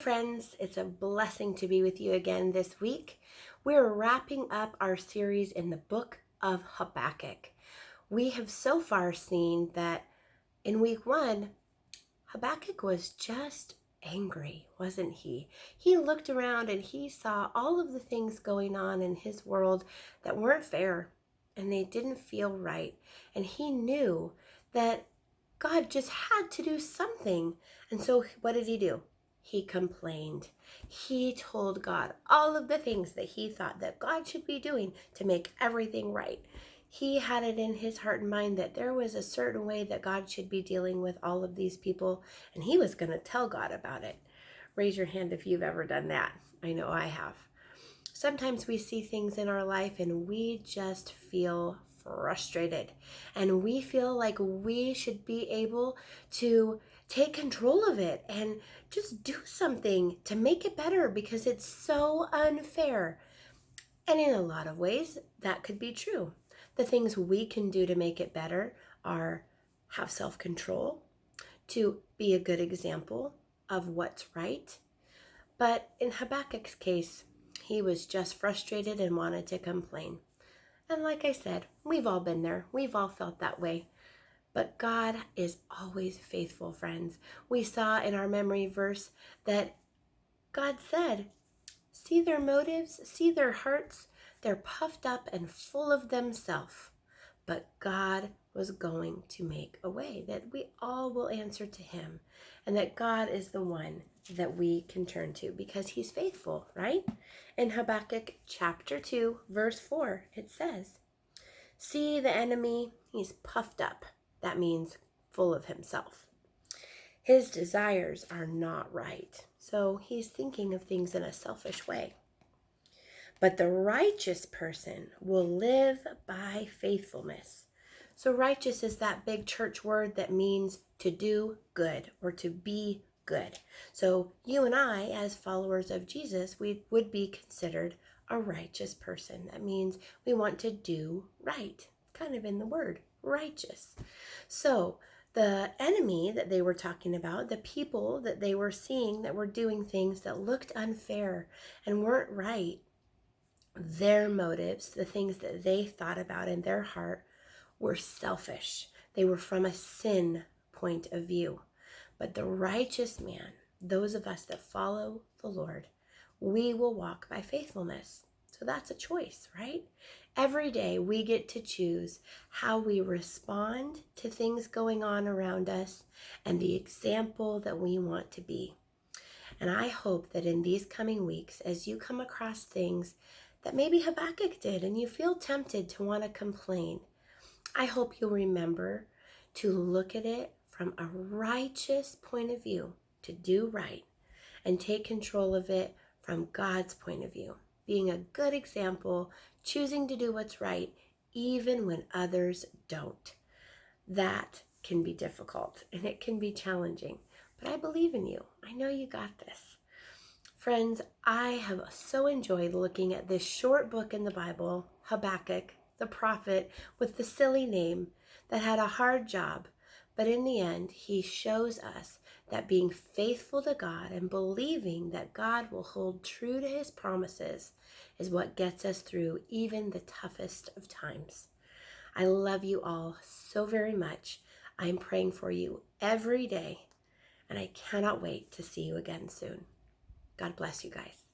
Friends, it's a blessing to be with you again this week. We're wrapping up our series in the book of Habakkuk. We have so far seen that in week 1, Habakkuk was just angry, wasn't he? He looked around and he saw all of the things going on in his world that weren't fair and they didn't feel right. And he knew that God just had to do something. And so what did he do? He complained. He told God all of the things that he thought that God should be doing to make everything right. He had it in his heart and mind that there was a certain way that God should be dealing with all of these people, and he was going to tell God about it. Raise your hand if you've ever done that. I know I have. Sometimes we see things in our life and we just feel frustrated, and we feel like we should be able to take control of it and just do something to make it better because it's so unfair. And in a lot of ways, that could be true. The things we can do to make it better are have self-control, to be a good example of what's right. But in Habakkuk's case, he was just frustrated and wanted to complain. And like I said, we've all been there. We've all felt that way. But God is always faithful, friends. We saw in our memory verse that God said, see their motives, see their hearts. They're puffed up and full of themselves. But God was going to make a way, that we all will answer to him, and that God is the one that we can turn to because he's faithful, right? In Habakkuk chapter 2, verse 4, it says, see the enemy, he's puffed up. That means full of himself. His desires are not right. So he's thinking of things in a selfish way. But the righteous person will live by faithfulness. So righteous is that big church word that means to do good or to be good. So you and I, as followers of Jesus, we would be considered a righteous person. That means we want to do right. Kind of in the word, righteous. So the enemy that they were talking about, the people that they were seeing that were doing things that looked unfair and weren't right, their motives, the things that they thought about in their heart, were selfish. They were from a sin point of view. But the righteous man, those of us that follow the Lord, we will walk by faithfulness. So that's a choice, right? Every day we get to choose how we respond to things going on around us and the example that we want to be. And I hope that in these coming weeks, as you come across things that maybe Habakkuk did and you feel tempted to want to complain, I hope you'll remember to look at it from a righteous point of view, to do right, and take control of it from God's point of view, being a good example, choosing to do what's right, even when others don't. That can be difficult and it can be challenging, but I believe in you. I know you got this. Friends, I have so enjoyed looking at this short book in the Bible, Habakkuk, the prophet with the silly name that had a hard job. But in the end, he shows us that being faithful to God and believing that God will hold true to his promises is what gets us through even the toughest of times. I love you all so very much. I'm praying for you every day, and I cannot wait to see you again soon. God bless you guys.